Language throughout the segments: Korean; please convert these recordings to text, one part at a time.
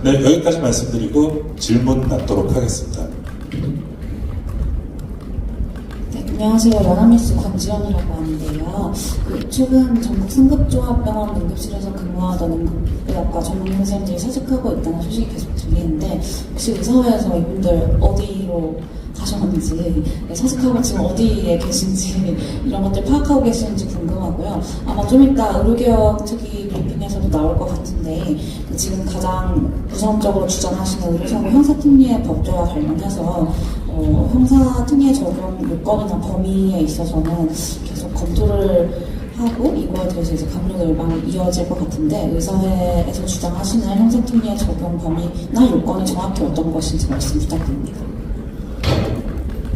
네, 여기까지 말씀드리고 질문 받도록 하겠습니다. 네, 안녕하세요. 연합뉴스 권지연이라고 하는데요. 최근 전국 상급종합병원 응급실에서 근무하던 응급의학과 전문 선생님들이 사직하고 있다는 소식이 계속 들리는데 혹시 의사회에서 이분들 어디로 가셨는지, 사직하고 지금 어디에 계신지 이런 것들 파악하고 계시는지 궁금하고요. 아마 좀 이따 의료개혁 특위 브리핑에서도 나올 것 같은데 지금 가장 우선적으로 주장하시는 의료사고 형사특례 법제와 관련해서 형사특례 적용 요건이나 범위에 있어서는 계속 검토를 하고 이거에 대해서 이제 감론을 많이 이어질 것 같은데 의사회에서 주장하시는 형사특례 적용 범위나 요건이 정확히 어떤 것인지 말씀 부탁드립니다.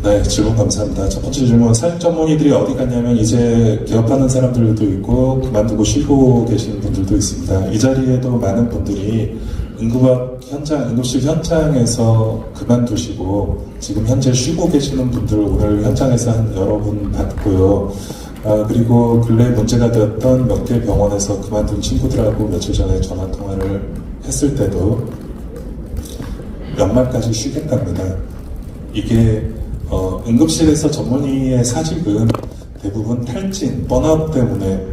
네, 질문 감사합니다. 첫 번째 질문, 사직 전문의들이 어디 갔냐면 이제 개업하는 사람들도 있고 그만두고 쉬고 계시는 분들도 있습니다. 이 자리에도 많은 분들이 응급실 현장에서 그만두시고 지금 현재 쉬고 계시는 분들 오늘 현장에서 한 여러 분 봤고요. 그리고 근래 문제가 되었던 몇 개 병원에서 그만둔 친구들하고 며칠 전에 전화 통화를 했을 때도 연말까지 쉬겠답니다. 이게 응급실에서 전문의의 사직은 대부분 탈진, 번아웃 때문에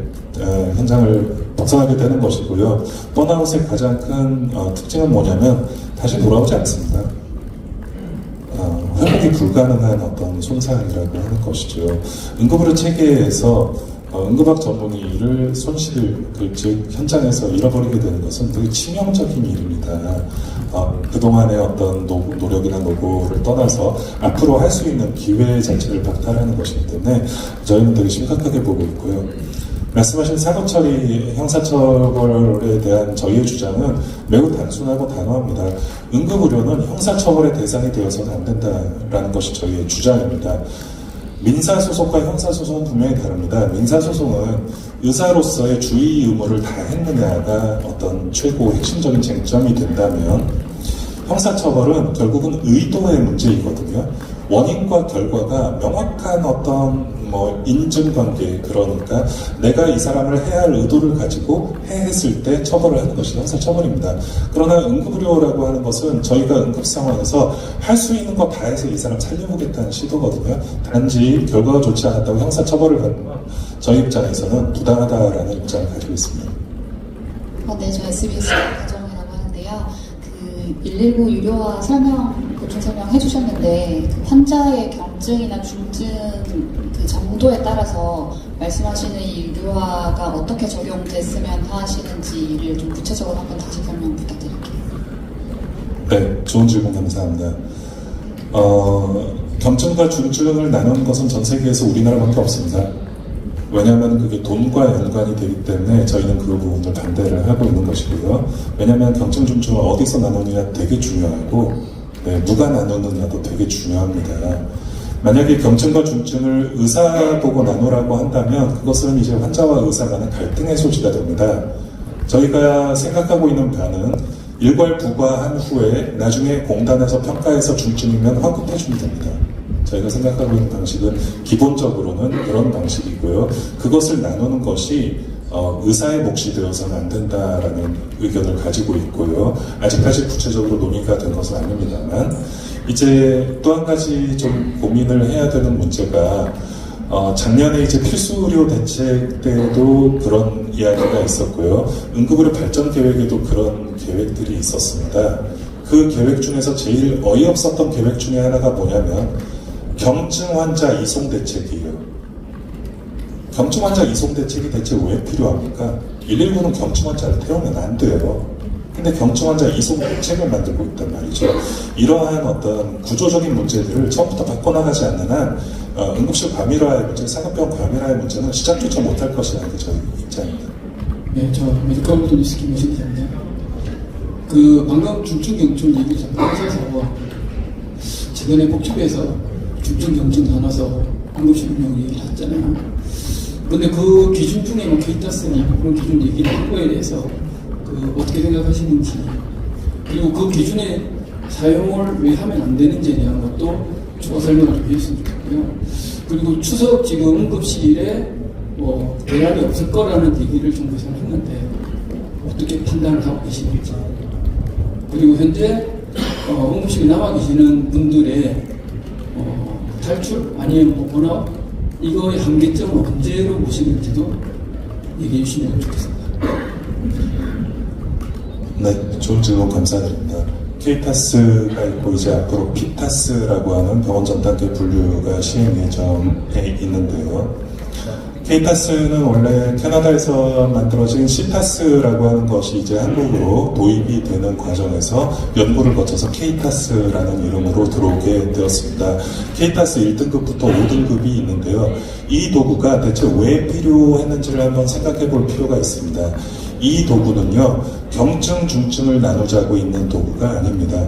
현장을 벗어나게 되는 것이고요. 번아웃의 가장 큰 특징은 뭐냐면 다시 돌아오지 않습니다. 회복이 불가능한 어떤 손상이라고 하는 것이죠. 응급의료 체계에서 응급학 전문의를 즉 현장에서 잃어버리게 되는 것은 되게 치명적인 일입니다. 그동안의 어떤 노력이나 노고를 떠나서 앞으로 할 수 있는 기회 자체를 박탈하는 것이기 때문에 저희는 되게 심각하게 보고 있고요. 말씀하신 사고처리, 형사처벌에 대한 저희의 주장은 매우 단순하고 단호합니다. 응급의료는 형사처벌의 대상이 되어서는 안 된다라는 것이 저희의 주장입니다. 민사소송과 형사소송은 분명히 다릅니다. 민사소송은 의사로서의 주의 의무를 다 했느냐가 어떤 최고 핵심적인 쟁점이 된다면 형사처벌은 결국은 의도의 문제이거든요. 원인과 결과가 명확한 어떤 인증관계, 그러니까 내가 이 사람을 해야 할 의도를 가지고 해했을 때 처벌을 하는 것이 형사처벌입니다. 그러나 응급의료라고 하는 것은 저희가 응급 상황에서 할 수 있는 거 다 해서 이 사람 살려보겠다는 시도거든요. 단지 결과가 좋지 않았다고 형사처벌을 받는 건 저희 입장에서는 부당하다라는 입장을 가지고 있습니다. 네, 저 SBS 가정이라고 하는데요. 119 유료화 보충 설명 해주셨는데 환자의 경증이나 중증 정도에 따라서 말씀하시는 이 유료화가 어떻게 적용됐으면 하시는지를 좀 구체적으로 한번 다시 설명 부탁드릴게요. 네, 좋은 질문 감사합니다. 경증과 중증을 나누는 것은 전 세계에서 우리나라밖에 없습니다. 왜냐하면 그게 돈과 연관이 되기 때문에 저희는 그 부분을 반대를 하고 있는 것이고요. 왜냐하면 경증, 중증을 어디서 나누느냐 되게 중요하고 누가 나누느냐도 되게 중요합니다. 만약에 경증과 중증을 의사 보고 나누라고 한다면 그것은 이제 환자와 의사 간의 갈등의 소지가 됩니다. 저희가 생각하고 있는 바는 일괄 부과한 후에 나중에 공단에서 평가해서 중증이면 환급해주면 됩니다. 저희가 생각하고 있는 방식은 기본적으로는 그런 방식이고요. 그것을 나누는 것이 의사의 몫이 되어서는 안 된다라는 의견을 가지고 있고요. 아직까지 구체적으로 논의가 된 것은 아닙니다만 이제 또 한 가지 좀 고민을 해야 되는 문제가 작년에 이제 필수의료 대책 때도 그런 이야기가 있었고요. 응급의료 발전 계획에도 그런 계획들이 있었습니다. 그 계획 중에서 제일 어이없었던 계획 중에 하나가 뭐냐면 경증 환자 이송 대책이에요. 경증 환자 이송 대책이 대체 왜 필요합니까? 119는 경증 환자를 태우면 안 돼요. 근데 경증 환자 이송 대책을 만들고 있단 말이죠. 이러한 어떤 구조적인 문제들을 처음부터 바꿔나가지 않는 한 응급실 과밀화의 문제, 상급병 과밀화의 문제는 시작조차 못할 것이라는 게 저희 입장입니다. 네, 저 메디컬 뉴스 김우신 기자입니다. 방금 중증 경증 얘기를 잠깐 하셔서 최근에 복지부에서 중증 경증 나눠서 응급실 운영 얘기를 했잖아요. 그런데 그 기준 중에 먹혀 있다으니 그런 기준 얘기를 한 거에 대해서 어떻게 생각하시는지, 그리고 그 기준에 사용을 왜 하면 안 되는지에 대한 것도 추가 설명을 좀 해주셨으면 좋겠고요. 그리고 추석 지금 응급실에 대안이 없을 거라는 얘기를 정부에서 했는데 어떻게 판단을 하고 계시는지. 그리고 현재 응급실에 남아 계시는 분들의 탈출 아니면 뭐 번아웃 이거의 한계점을 언제로 보시는지도 얘기해 주시면 좋겠습니다. 네, 좋은 질문 감사드립니다. K타스가 있고 이제 앞으로 P타스라고 하는 병원 전 단계 분류가 시행 예정에 있는데요. K타스는 원래 캐나다에서 만들어진 C타스라고 하는 것이 이제 한국으로 도입이 되는 과정에서 연구를 거쳐서 K타스라는 이름으로 들어오게 되었습니다. K타스 1등급부터 5등급이 있는데요. 이 도구가 대체 왜 필요했는지를 한번 생각해 볼 필요가 있습니다. 이 도구는요, 경증, 중증을 나누자고 있는 도구가 아닙니다.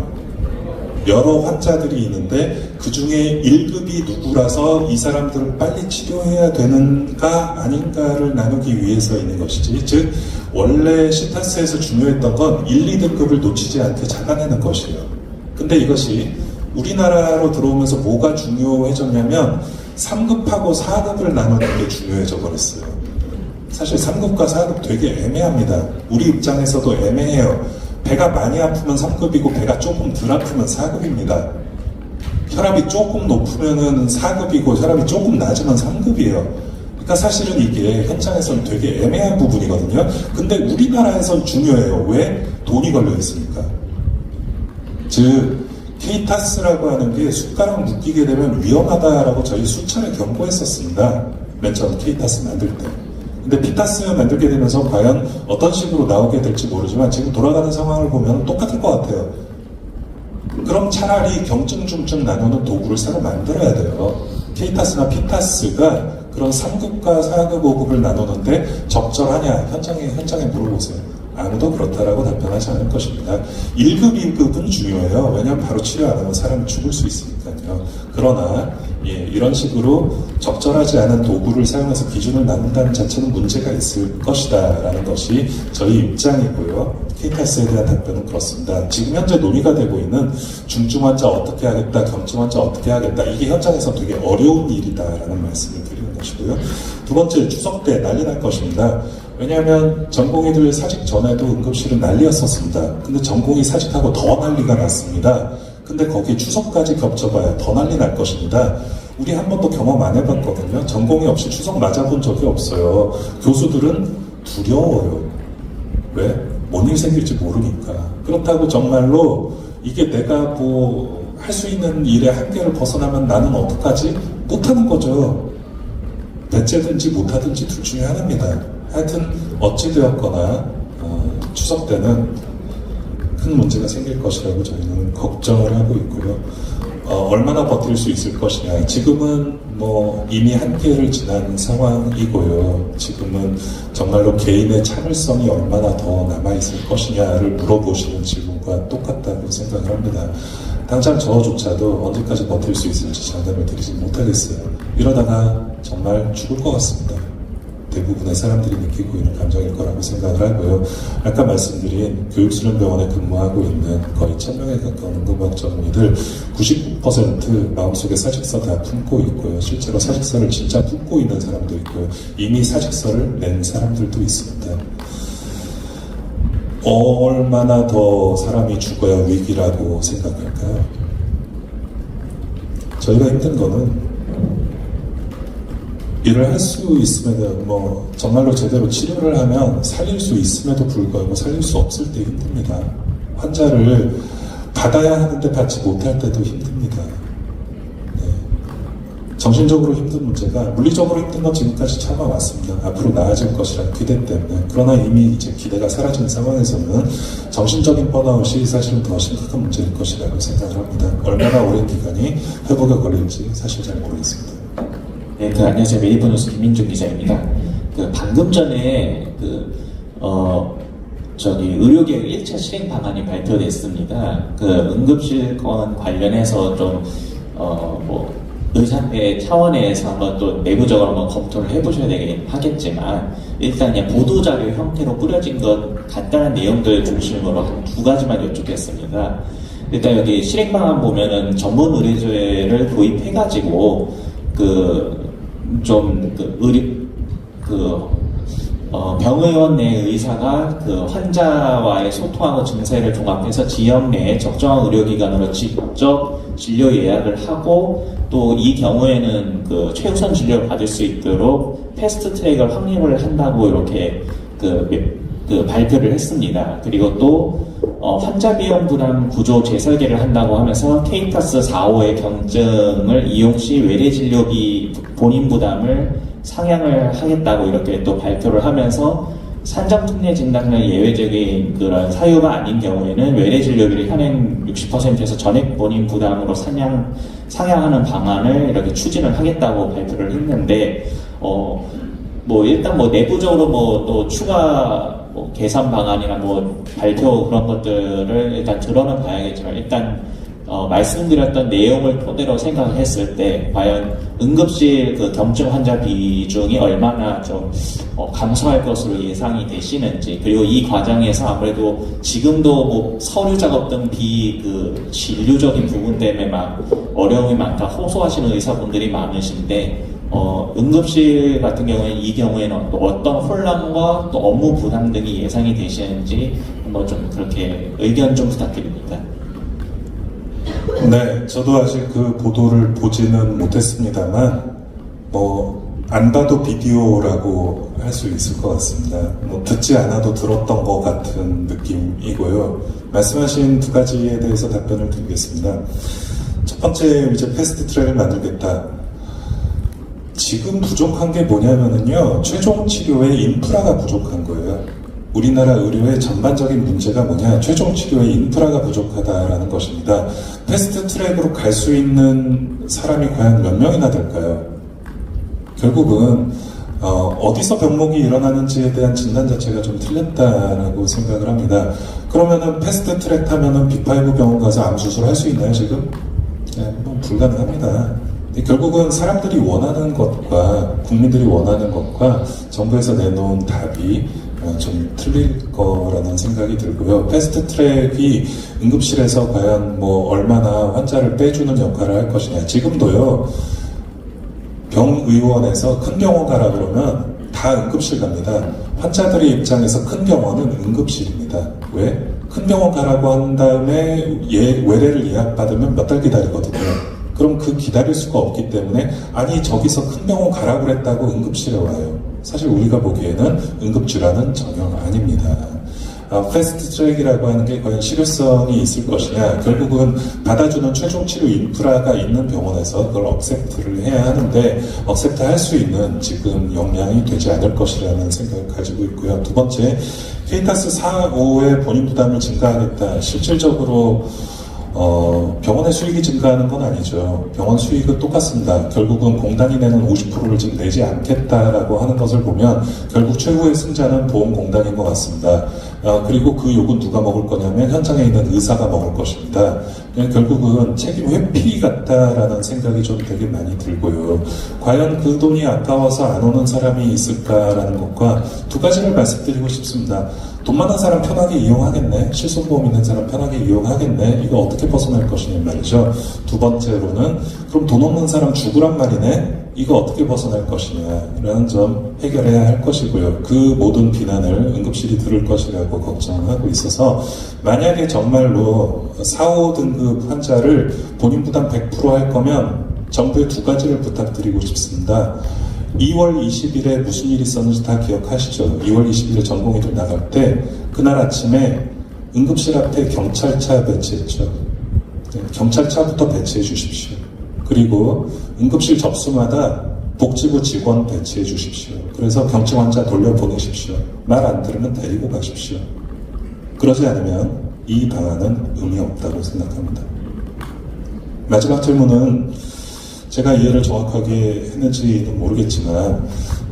여러 환자들이 있는데 그 중에 1급이 누구라서 이 사람들을 빨리 치료해야 되는가 아닌가를 나누기 위해서 있는 것이지, 즉 원래 시타스에서 중요했던 건 1, 2등급을 놓치지 않게 잡아내는 것이에요. 근데 이것이 우리나라로 들어오면서 뭐가 중요해졌냐면 3급하고 4급을 나누는 게 중요해져 버렸어요. 사실 3급과 4급 되게 애매합니다. 우리 입장에서도 애매해요. 배가 많이 아프면 3급이고 배가 조금 덜 아프면 4급입니다. 혈압이 조금 높으면 4급이고 혈압이 조금 낮으면 3급이에요. 그러니까 사실은 이게 현장에서는 되게 애매한 부분이거든요. 근데 우리나라에선 중요해요. 왜? 돈이 걸려 있으니까. 즉 K타스라고 하는 게 숟가락 묶이게 되면 위험하다라고 저희 수차례 경고했었습니다. 맨 처음 K타스 만들 때. 근데 P타스 만들게 되면서 과연 어떤 식으로 나오게 될지 모르지만 지금 돌아가는 상황을 보면 똑같을 것 같아요. 그럼 차라리 경증, 중증 나누는 도구를 새로 만들어야 돼요. K타스나 P타스가 그런 3급과 4급, 5급을 나누는데 적절하냐? 현장에 물어보세요. 아무도 그렇다라고 답변하지 않을 것입니다. 1급, 2급은 중요해요. 왜냐하면 바로 치료 안 하면 사람이 죽을 수 있으니까요. 그러나 이런 식으로 적절하지 않은 도구를 사용해서 기준을 나눈다는 자체는 문제가 있을 것이다 라는 것이 저희 입장이고요. K타스에 대한 답변은 그렇습니다. 지금 현재 논의가 되고 있는 중증 환자 어떻게 하겠다, 경증 환자 어떻게 하겠다, 이게 현장에서 되게 어려운 일이다 라는 말씀을 드리는 것이고요. 두 번째, 추석 때 난리 날 것입니다. 왜냐하면 전공의들 사직 전에도 응급실은 난리였었습니다. 근데 전공의 사직하고 더 난리가 났습니다. 근데 거기에 추석까지 겹쳐봐야 더 난리 날 것입니다. 우리 한 번도 경험 안 해봤거든요. 전공의 없이 추석 맞아본 적이 없어요. 교수들은 두려워요. 왜? 뭔 일 생길지 모르니까. 그렇다고 정말로 이게 내가 뭐 할 수 있는 일의 한계를 벗어나면 나는 어떡하지? 못하는 거죠. 배째든지 못하든지 둘 중에 하나입니다. 하여튼 어찌되었거나 추석 때는 큰 문제가 생길 것이라고 저희는 걱정을 하고 있고요. 얼마나 버틸 수 있을 것이냐. 지금은 뭐 이미 한계를 지난 상황이고요. 지금은 정말로 개인의 참을성이 얼마나 더 남아있을 것이냐를 물어보시는 질문과 똑같다고 생각을 합니다. 당장 저조차도 언제까지 버틸 수 있을지 장담을 드리지 못하겠어요. 이러다가 정말 죽을 것 같습니다. 대부분의 사람들이 느끼고 있는 감정일 거라고 생각을 하고요. 아까 말씀드린 교육수련병원에 근무하고 있는 거의 1000명에 가까운 응급의학 전문의들 99% 마음속에 사직서 다 품고 있고요. 실제로 사직서를 진짜 품고 있는 사람도 있고요. 이미 사직서를 낸 사람들도 있습니다. 얼마나 더 사람이 죽어야 위기라고 생각할까요? 저희가 힘든 거는 일을 할 수 있음에도 정말로 제대로 치료를 하면 살릴 수 있음에도 불구하고 살릴 수 없을 때 힘듭니다. 환자를 받아야 하는데 받지 못할 때도 힘듭니다. 네. 정신적으로 힘든 문제가 물리적으로 힘든 건 지금까지 참아왔습니다. 앞으로 나아질 것이라는 기대 때문에. 그러나 이미 이제 기대가 사라진 상황에서는 정신적인 번아웃이 사실은 더 심각한 문제일 것이라고 생각을 합니다. 얼마나 오랜 기간이 회복에 걸릴지 사실 잘 모르겠습니다. 네, 안녕하세요. 메디포 뉴스 김민중 기자입니다. 방금 전에 의료계획 1차 실행 방안이 발표됐습니다. 응급실건 관련해서 좀 의사회 차원에서 한번 또 내부적으로 한번 검토를 해보셔야 되긴 하겠지만, 일단 그냥 보도자료 형태로 뿌려진 것 간단한 내용들 중심으로 한 두 가지만 여쭙겠습니다. 일단 여기 실행 방안 보면은 전문 의뢰제를 도입해가지고 병의원 내 의사가 그 환자와의 소통하고 증세를 종합해서 지역 내에 적정한 의료기관으로 직접 진료 예약을 하고 또 이 경우에는 그 최우선 진료를 받을 수 있도록 패스트 트랙을 확립을 한다고 이렇게 그 발표를 했습니다. 그리고 또 환자 비용 부담 구조 재설계를 한다고 하면서 케이타스 4호의 경증을 이용 시 외래 진료비 본인 부담을 상향을 하겠다고 이렇게 또 발표를 하면서 산정특례 진단을 예외적인 그런 사유가 아닌 경우에는 외래 진료비를 현행 60%에서 전액 본인 부담으로 상향하는 방안을 이렇게 추진을 하겠다고 발표를 했는데 뭐 일단 뭐 내부적으로 뭐 또 추가 뭐 개선 방안이나 뭐 발표 그런 것들을 일단 들어는 봐야겠지만 일단 말씀드렸던 내용을 토대로 생각을 했을 때 과연 응급실 그 경증 환자 비중이 얼마나 좀 감소할 것으로 예상이 되시는지, 그리고 이 과정에서 아무래도 지금도 뭐 서류 작업 등 그 진료적인 부분 때문에 막 어려움이 많다 호소하시는 의사분들이 많으신데 응급실 같은 경우에는 이 경우에는 또 어떤 혼란과 또 업무 부담 등이 예상이 되시는지 한번 좀 그렇게 의견 좀 부탁드립니다. 네, 저도 아직 그 보도를 보지는 못했습니다만, 안 봐도 비디오라고 할 수 있을 것 같습니다. 듣지 않아도 들었던 것 같은 느낌이고요. 말씀하신 두 가지에 대해서 답변을 드리겠습니다. 첫 번째, 이제 패스트 트랙을 만들겠다. 지금 부족한 게 뭐냐면요, 최종 치료의 인프라가 부족한 거예요. 우리나라 의료의 전반적인 문제가 뭐냐, 최종 치료의 인프라가 부족하다라는 것입니다. 패스트 트랙으로 갈 수 있는 사람이 과연 몇 명이나 될까요? 결국은 어디서 병목이 일어나는지에 대한 진단 자체가 좀 틀렸다라고 생각을 합니다. 그러면은 패스트 트랙 타면은 B5 병원 가서 암 수술할 수 있나요 지금? 네, 불가능합니다. 결국은 사람들이 원하는 것과 국민들이 원하는 것과 정부에서 내놓은 답이 좀 틀릴 거라는 생각이 들고요. 패스트 트랙이 응급실에서 과연 얼마나 환자를 빼주는 역할을 할 것이냐. 지금도요, 병의원에서 큰 병원 가라 그러면 다 응급실 갑니다. 환자들의 입장에서 큰 병원은 응급실입니다. 왜? 큰 병원 가라고 한 다음에 외래를 예약받으면 몇 달 기다리거든요. 그럼 그 기다릴 수가 없기 때문에 아니 저기서 큰 병원 가라고 그랬다고 응급실에 와요. 사실 우리가 보기에는 응급질환은 전혀 아닙니다. 패스트 트랙이라고 하는 게 과연 실효성이 있을 것이냐, 결국은 받아주는 최종 치료 인프라가 있는 병원에서 그걸 억셉트를 해야 하는데 억셉트 할 수 있는 지금 역량이 되지 않을 것이라는 생각을 가지고 있고요. 두 번째, 케이타스 4호의 본인 부담을 증가하겠다. 실질적으로 병원의 수익이 증가하는 건 아니죠. 병원 수익은 똑같습니다. 결국은 공단이 내는 50%를 지금 내지 않겠다라고 하는 것을 보면 결국 최후의 승자는 보험공단인 것 같습니다. 그리고 그 욕은 누가 먹을 거냐면 현장에 있는 의사가 먹을 것입니다. 결국은 책임 회피 같다라는 생각이 좀 되게 많이 들고요. 과연 그 돈이 아까워서 안 오는 사람이 있을까라는 것과 두 가지를 말씀드리고 싶습니다. 돈 많은 사람 편하게 이용하겠네, 실손보험 있는 사람 편하게 이용하겠네, 이거 어떻게 벗어날 것이냐 말이죠. 두 번째로는 그럼 돈 없는 사람 죽으란 말이네, 이거 어떻게 벗어날 것이냐라는 점 해결해야 할 것이고요. 그 모든 비난을 응급실이 들을 것이라고 걱정하고 있어서 만약에 정말로 4호 등급 환자를 본인 부담 100% 할 거면 정부에 두 가지를 부탁드리고 싶습니다. 2월 20일에 무슨 일이 있었는지 다 기억하시죠? 2월 20일에 전공의들 나갈 때 그날 아침에 응급실 앞에 경찰차 배치했죠. 경찰차부터 배치해 주십시오. 그리고 응급실 접수마다 복지부 직원 배치해 주십시오. 그래서 경증 환자 돌려보내십시오. 말 안 들으면 데리고 가십시오. 그러지 않으면 이 방안은 의미 없다고 생각합니다. 마지막 질문은 제가 이해를 정확하게 했는지는 모르겠지만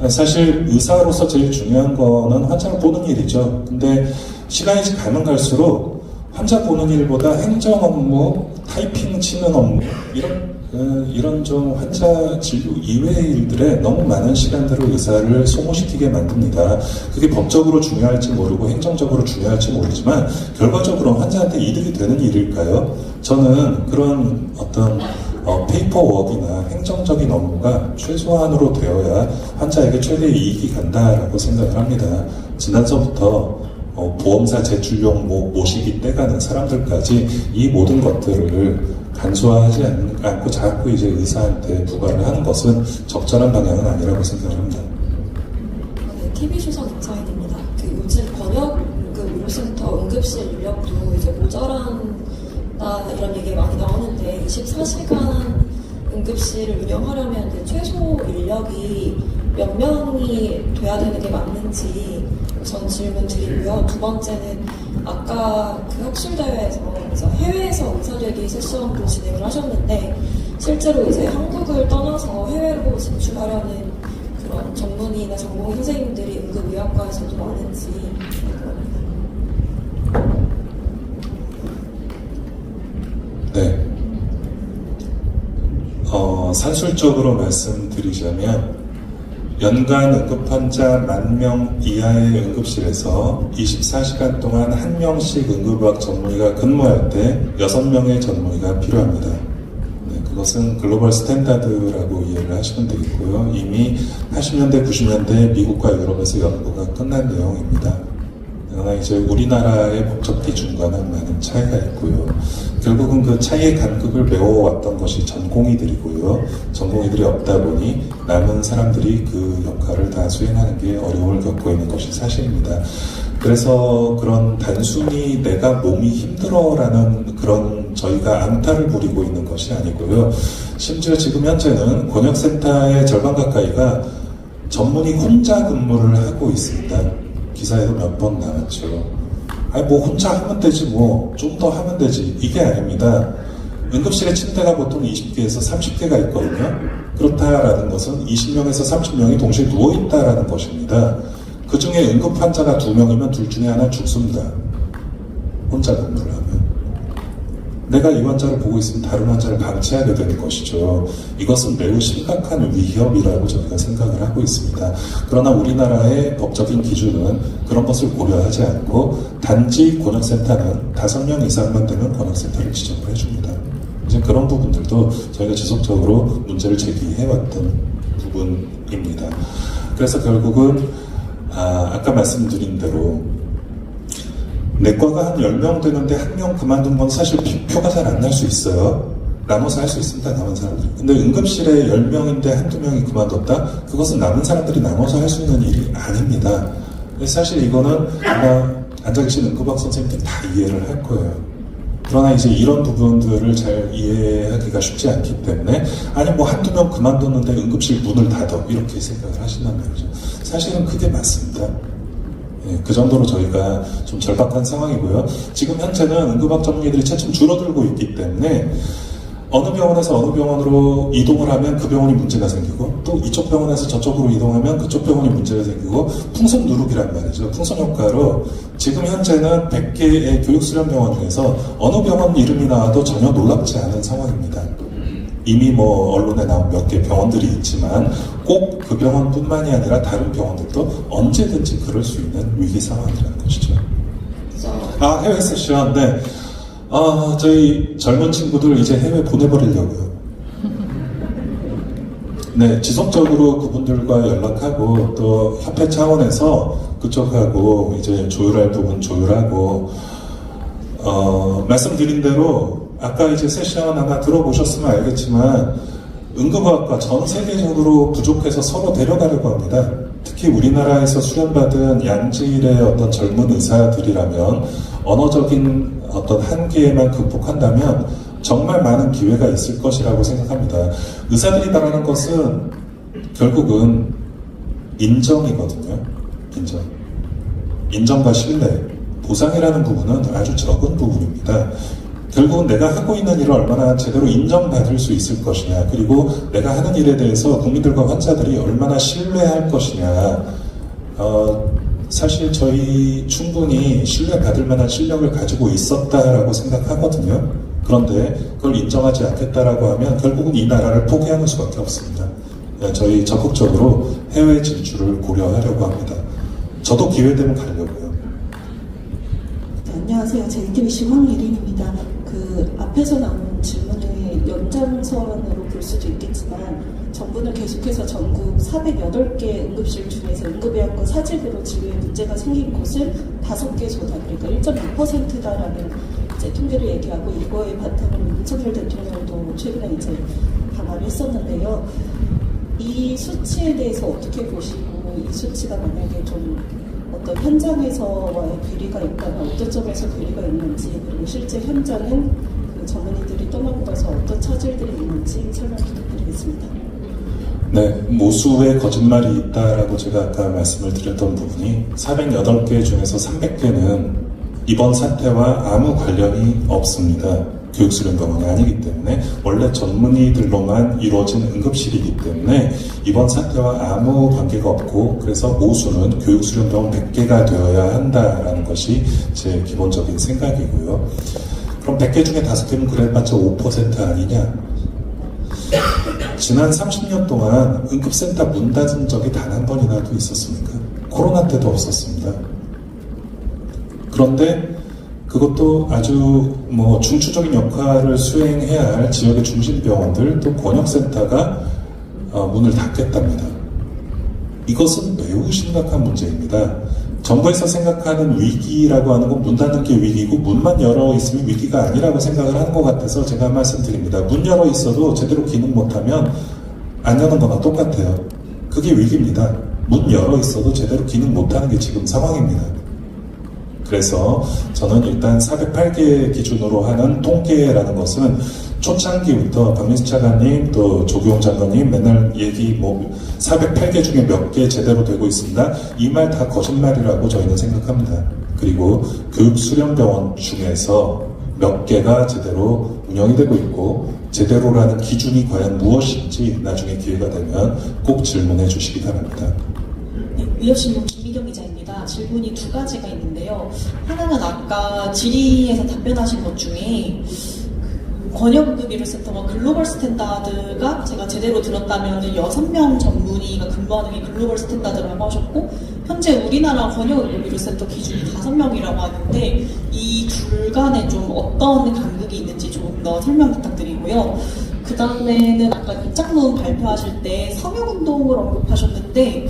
사실 의사로서 제일 중요한 거는 환자를 보는 일이죠. 근데 시간이 가면 갈수록 환자 보는 일보다 행정 업무, 타이핑 치는 업무 이런 좀 환자 진료 이외의 일들에 너무 많은 시간들을 의사를 소모시키게 만듭니다. 그게 법적으로 중요할지 모르고 행정적으로 중요할지 모르지만 결과적으로 환자한테 이득이 되는 일일까요? 저는 그런 어떤 페이퍼워크나 행정적인 업무가 최소한으로 되어야 환자에게 최대의 이익이 간다라고 생각을 합니다. 지난서부터 보험사 제출용 모시기 떼가는 사람들까지 이 모든 것들을 간소화하지 않고 자꾸 이제 의사한테 부과를 하는 것은 적절한 방향은 아니라고 생각을 합니다. 네, TV조선 임사인입니다. 요즘 번역 의료센터 응급실 인력도 이제 모자란다 이런 얘기가 많이 나오는데 24시간 응급실을 운영하려면 이제 최소 인력이 몇 명이 돼야 되는 게 맞는지 우선 질문 드리고요. 두 번째는 아까 그 학술대회에서 해외에서 의사되기 세션도 진행을 하셨는데 실제로 이제 한국을 떠나서 해외로 진출하려는 그런 전문의나 전공의 선생님들이 응급의학과에서도 많은지 네. 산술적으로 말씀드리자면 연간 응급환자 10,000명 이하의 응급실에서 24시간 동안 1명씩 응급의학 전문의가 근무할 때 6명의 전문의가 필요합니다. 네, 그것은 글로벌 스탠다드라고 이해를 하시면 되겠고요. 이미 80년대, 90년대 미국과 유럽에서 연구가 끝난 내용입니다. 그러나 이제 우리나라의 법적 기준과는 많은 차이가 있고요. 결국은 그 차이의 간극을 메워왔던 것이 전공의들이고요. 전공의들이 없다 보니 남은 사람들이 그 역할을 다 수행하는 게 어려움을 겪고 있는 것이 사실입니다. 그래서 그런 단순히 내가 몸이 힘들어라는 그런 저희가 앙탈을 부리고 있는 것이 아니고요. 심지어 지금 현재는 권역센터의 절반 가까이가 전문의 혼자 근무를 하고 있습니다. 기사에도 몇 번 나왔죠. 아니 뭐 혼자 하면 되지 뭐 좀 더 하면 되지 이게 아닙니다. 응급실의 침대가 보통 20개에서 30개가 있거든요. 그렇다라는 것은 20명에서 30명이 동시에 누워있다라는 것입니다. 그 중에 응급 환자가 2명이면 둘 중에 하나 죽습니다. 혼자 근무를 하면. 내가 이 환자를 보고 있으면 다른 환자를 방치하게 되는 것이죠. 이것은 매우 심각한 위협이라고 저희가 생각을 하고 있습니다. 그러나 우리나라의 법적인 기준은 그런 것을 고려하지 않고 단지 권역센터는 5명 이상만 되면 권역센터를 지정을 해줍니다. 이제 그런 부분들도 저희가 지속적으로 문제를 제기해왔던 부분입니다. 그래서 결국은 아까 말씀드린 대로 내과가 한 10명 되는데 1명 그만둔 건 사실 표가 잘 안 날 수 있어요. 나눠서 할 수 있습니다. 남은 사람들이. 근데 응급실에 10명인데 한두 명이 그만뒀다? 그것은 남은 사람들이 나눠서 할 수 있는 일이 아닙니다. 사실 이거는 아마 앉아 계신 응급학 선생님들 다 이해를 할 거예요. 그러나 이제 이런 부분들을 잘 이해하기가 쉽지 않기 때문에 아니 뭐 한두 명 그만뒀는데 응급실 문을 닫아 이렇게 생각을 하신단 말이죠. 사실은 그게 맞습니다. 그 정도로 저희가 좀 절박한 상황이고요. 지금 현재는 응급학 전문의들이 차츰 줄어들고 있기 때문에 어느 병원에서 어느 병원으로 이동을 하면 그 병원이 문제가 생기고 또 이쪽 병원에서 저쪽으로 이동하면 그쪽 병원이 문제가 생기고 풍선 누르기란 말이죠. 풍선 효과로 지금 현재는 100개의 교육수련병원 중에서 어느 병원 이름이 나와도 전혀 놀랍지 않은 상황입니다. 이미 뭐 언론에 나온 몇 개 병원들이 있지만 꼭 그 병원뿐만이 아니라 다른 병원들도 언제든지 그럴 수 있는 위기 상황이라는 것이죠. 해외 세션, 네. 저희 젊은 친구들 이제 해외 보내버리려고요. 네, 지속적으로 그분들과 연락하고 또 협회 차원에서 그쪽하고 이제 조율할 부분 조율하고 말씀드린 대로 아까 이제 세션 하나 들어보셨으면 알겠지만 응급의학과 전 세계적으로 부족해서 서로 데려가려고 합니다. 특히 우리나라에서 수련받은 양질의 어떤 젊은 의사들이라면 언어적인 어떤 한계에만 극복한다면 정말 많은 기회가 있을 것이라고 생각합니다. 의사들이 바라는 것은 결국은 인정이거든요. 인정과 신뢰, 보상이라는 부분은 아주 적은 부분입니다. 결국은 내가 하고 있는 일을 얼마나 제대로 인정받을 수 있을 것이냐, 그리고 내가 하는 일에 대해서 국민들과 환자들이 얼마나 신뢰할 것이냐. 사실 저희 충분히 신뢰받을 만한 실력을 가지고 있었다라고 생각하거든요. 그런데 그걸 인정하지 않겠다라고 하면 결국은 이 나라를 포기하는 수밖에 없습니다. 저희 적극적으로 해외 진출을 고려하려고 합니다. 저도 기회되면 가려고요. 네, 안녕하세요. JTBC 황예린입니다. 그 앞에서 나온 질문에 연장선으로 볼 수도 있겠지만 정부는 계속해서 전국 408개 응급실 중에서 응급의학과 사직으로 진료에 문제가 생긴 곳을 5개 소다, 그러니까 1.2%다라는 이제 통계를 얘기하고, 이거에 바탕으로 윤석열 대통령도 최근에 이제 방한을 했었는데요. 이 수치에 대해서 어떻게 보시고, 이 수치가 만약에 좀 어떤 현장에서와의 괴리가 있다면 어떤 점에서 괴리가 있는지, 그리고 실제 현장은 그 전문의들이 떠나고 가서 어떤 차질들이 있는지 설명 부탁드리겠습니다. 네, 모수의 거짓말이 있다라고 제가 아까 말씀을 드렸던 부분이 408개 중에서 300개는 이번 사태와 아무 관련이 없습니다. 교육수련병원이 아니기 때문에, 원래 전문의들로만 이루어진 응급실이기 때문에 이번 사태와 아무 관계가 없고, 그래서 모수는 교육수련병원 100개가 되어야 한다라는 것이 제 기본적인 생각이고요. 그럼 100개 중에 5개면 그래봤자 5% 아니냐? 지난 30년 동안 응급센터 문 닫은 적이 단 한 번이라도 있었습니까? 코로나 때도 없었습니다. 그런데 그것도 아주 중추적인 역할을 수행해야 할 지역의 중심병원들, 또 권역센터가 문을 닫겠답니다. 이것은 매우 심각한 문제입니다. 정부에서 생각하는 위기라고 하는 건 문 닫는 게 위기고, 문만 열어 있으면 위기가 아니라고 생각을 하는 것 같아서 제가 말씀드립니다. 문 열어 있어도 제대로 기능 못하면 안 여는 거나 똑같아요. 그게 위기입니다. 문 열어 있어도 제대로 기능 못하는 게 지금 상황입니다. 그래서 저는 일단 408개 기준으로 하는 통계라는 것은 초창기부터 박민수 차관님, 또 조규홍 장관님 맨날 얘기 408개 중에 몇 개 제대로 되고 있습니다. 이 말 다 거짓말이라고 저희는 생각합니다. 그리고 교육수련병원 중에서 몇 개가 제대로 운영이 되고 있고, 제대로라는 기준이 과연 무엇인지 나중에 기회가 되면 꼭 질문해 주시기 바랍니다. 네, 의협신문 김미경 기자입니다. 질문이 2가지가 있는데요. 하나는 아까 질의에서 답변하신 것 중에 권역응급의료센터와 글로벌 스탠다드가, 제가 제대로 들었다면 6명 전문의가 근무하는 게 글로벌 스탠다드라고 하셨고, 현재 우리나라 권역응급의료센터 기준이 5명이라고 하는데, 이 둘 간에 좀 어떤 간극이 있는지 조금 더 설명 부탁드리고요. 그 다음에는 아까 입장문 발표하실 때 서명운동을 언급하셨는데,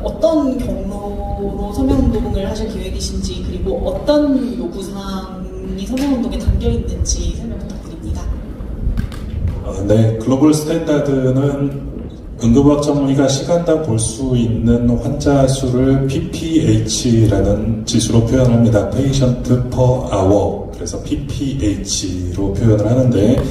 어떤 경로로 서명운동을 하실 계획이신지, 그리고 어떤 요구사항이 서명운동에 담겨있는지 설명 부탁드립니다. 네, 글로벌 스탠다드는 응급의학 전문의가 시간당 볼 수 있는 환자 수를 PPH라는 지수로 표현합니다. Patient per Hour. 그래서 PPH로 표현을 하는데,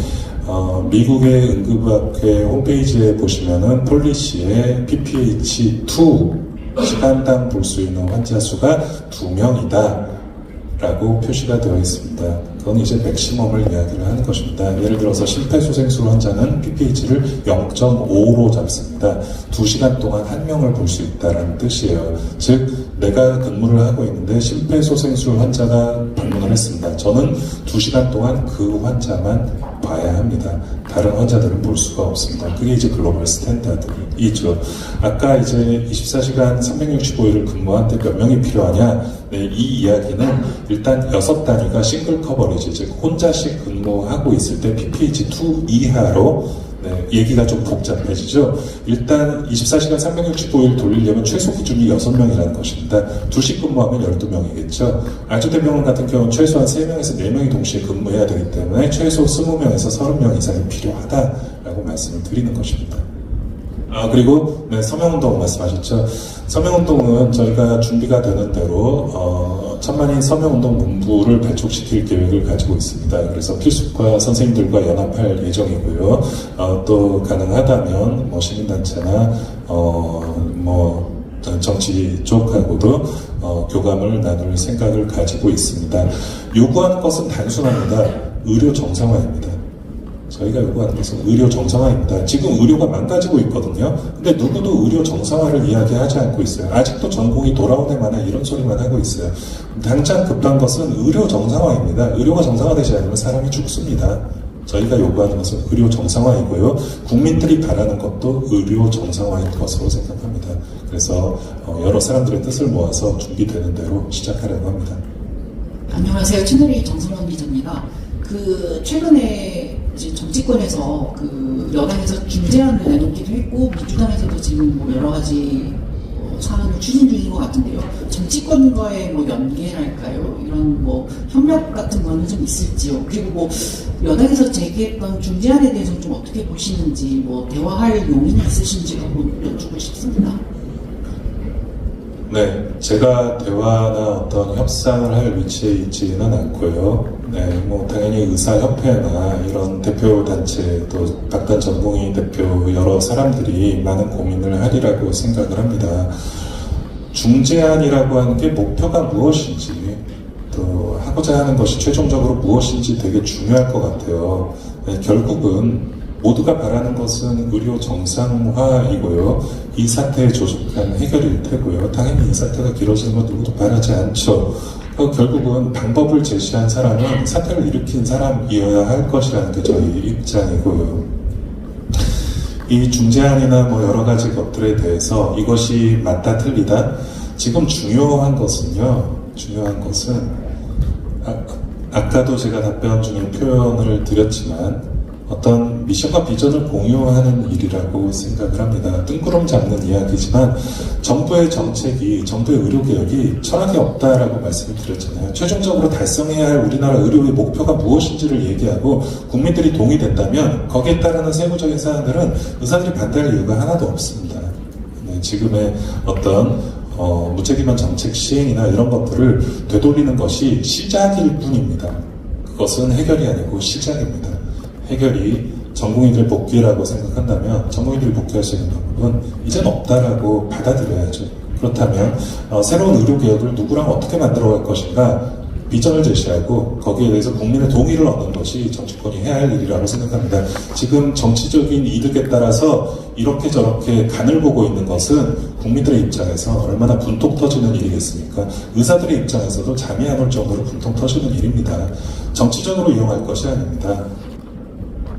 미국의 응급의학회 홈페이지에 보시면은 폴리시에 PPH2, 시간당 볼 수 있는 환자 수가 2명이다 라고 표시가 되어 있습니다. 그건 이제 맥시멈을 이야기를 하는 것입니다. 예를 들어서 심폐소생술 환자는 PPH를 0.5로 잡습니다. 2시간 동안 1명을 볼 수 있다는 뜻이에요. 즉, 내가 근무를 하고 있는데 심폐소생술 환자가 방문을 했습니다. 저는 2시간 동안 그 환자만 봐야 합니다. 다른 환자들은 볼 수가 없습니다. 그게 이제 글로벌 스탠다드이죠. 아까 이제 24시간 365일을 근무하는데 몇 명이 필요하냐? 네, 이 이야기는 일단 6단위가 싱글 커버리지, 즉 혼자씩 근무하고 있을 때 PPH2 이하로, 네, 얘기가 좀 복잡해지죠. 일단 24시간 365일 돌리려면 최소 기준이 6명이라는 것입니다. 2시 근무하면 12명이겠죠. 아주대병원 같은 경우는 최소한 3명에서 4명이 동시에 근무해야 되기 때문에 최소 20명에서 30명 이상이 필요하다라고 말씀을 드리는 것입니다. 그리고 네, 서명운동 말씀하셨죠. 서명운동은 저희가 준비가 되는 대로 천만인 서명운동 본부를 발족시킬 계획을 가지고 있습니다. 그래서 필수과 선생님들과 연합할 예정이고요. 또 가능하다면 시민단체나 정치 쪽하고도 교감을 나눌 생각을 가지고 있습니다. 요구하는 것은 단순합니다. 의료 정상화입니다. 저희가 요구하는 것은 의료 정상화입니다. 지금 의료가 망가지고 있거든요. 근데 누구도 의료 정상화를 이야기하지 않고 있어요. 아직도 전공이 돌아오네 마나 이런 소리만 하고 있어요. 당장 급한 것은 의료 정상화입니다. 의료가 정상화되지 않으면 사람이 죽습니다. 저희가 요구하는 것은 의료 정상화이고요. 국민들이 바라는 것도 의료 정상화인 것으로 생각합니다. 그래서 여러 사람들의 뜻을 모아서 준비되는 대로 시작하려고 합니다. 안녕하세요. 채널A 정선원 기자입니다. 최근에 이제 정치권에서 그 여당에서 중재안을 내놓기도 했고 민주당에서도 지금 뭐 여러 가지 사안을 추진 중인 것 같은데요. 정치권과의 뭐 연계랄까요? 이런 뭐 협력 같은 거는 좀 있을지요. 그리고 뭐 여당에서 제기했던 중재안에 대해서는 좀 어떻게 보시는지, 뭐 대화할 용의는 있으신지 한번 여쭙고 싶습니다. 네, 제가 대화나 어떤 협상을 할 위치에 있지는 않고요. 네, 뭐 당연히 의사협회나 이런 대표 단체 또 박단 전공의 대표 여러 사람들이 많은 고민을 하리라고 생각을 합니다. 중재안이라고 하는 게 목표가 무엇인지 또 하고자 하는 것이 최종적으로 무엇인지 되게 중요할 것 같아요. 네, 결국은 모두가 바라는 것은 의료 정상화이고요. 이 사태의 조속한 해결일 테고요. 당연히 이 사태가 길어지는 건 누구도 바라지 않죠. 결국은 방법을 제시한 사람은 사태를 일으킨 사람이어야 할 것이라는 게 저희 입장이고요. 이 중재안이나 뭐 여러 가지 것들에 대해서 이것이 맞다 틀리다. 지금 중요한 것은 아까도 제가 답변 중에 표현을 드렸지만 어떤 미션과 비전을 공유하는 일이라고 생각을 합니다. 뜬구름 잡는 이야기지만 정부의 정책이, 정부의 의료개혁이 철학이 없다라고 말씀을 드렸잖아요. 최종적으로 달성해야 할 우리나라 의료의 목표가 무엇인지를 얘기하고 국민들이 동의된다면 거기에 따르는 세부적인 사안들은 의사들이 반대할 이유가 하나도 없습니다. 네, 지금의 어떤 무책임한 정책 시행이나 이런 것들을 되돌리는 것이 시작일 뿐입니다. 그것은 해결이 아니고 시작입니다. 해결이 전공의들 복귀라고 생각한다면 전공의들이 복귀할 수 있는 방법은 이젠 없다라고 받아들여야죠. 그렇다면 새로운 의료개혁을 누구랑 어떻게 만들어갈 것인가 비전을 제시하고 거기에 대해서 국민의 동의를 얻는 것이 정치권이 해야 할 일이라고 생각합니다. 지금 정치적인 이득에 따라서 이렇게 저렇게 간을 보고 있는 것은 국민들의 입장에서 얼마나 분통 터지는 일이겠습니까? 의사들의 입장에서도 잠이 안 올 정도로 분통 터지는 일입니다. 정치적으로 이용할 것이 아닙니다.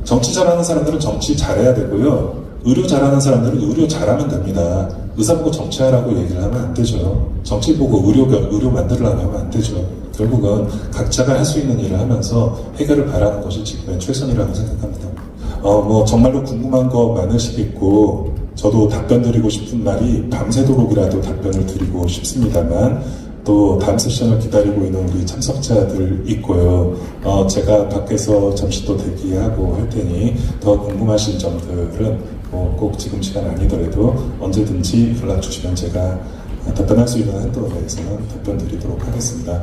정치 잘하는 사람들은 정치 잘해야 되고요. 의료 잘하는 사람들은 의료 잘하면 됩니다. 의사 보고 정치하라고 얘기를 하면 안 되죠. 정치 보고 의료 만들으려고 하면 안 되죠. 결국은 각자가 할 수 있는 일을 하면서 해결을 바라는 것이 지금의 최선이라고 생각합니다. 뭐 정말로 궁금한 거 많으시겠고 저도 답변 드리고 싶은 말이 밤새도록이라도 답변을 드리고 싶습니다만 또 다음 세션을 기다리고 있는 우리 참석자들 있고요. 제가 밖에서 잠시 또 대기하고 할 테니 더 궁금하신 점들은 꼭 지금 시간 아니더라도 언제든지 연락 주시면 제가 답변할 수 있는 한도 내에서는 답변 드리도록 하겠습니다.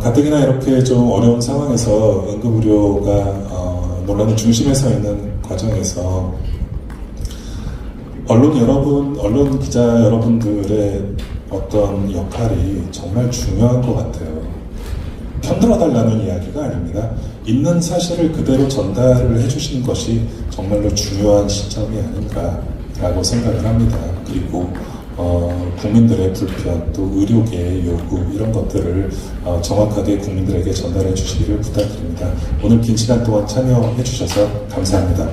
가뜩이나 이렇게 좀 어려운 상황에서 응급의료가 논란의 중심에 서 있는 과정에서 언론 기자 여러분들의 어떤 역할이 정말 중요한 것 같아요. 편들어달라는 이야기가 아닙니다. 있는 사실을 그대로 전달을 해주시는 것이 정말로 중요한 시점이 아닌가라고 생각을 합니다. 그리고 국민들의 불편, 또 의료계의 요구 이런 것들을 정확하게 국민들에게 전달해 주시기를 부탁드립니다. 오늘 긴 시간 동안 참여해 주셔서 감사합니다.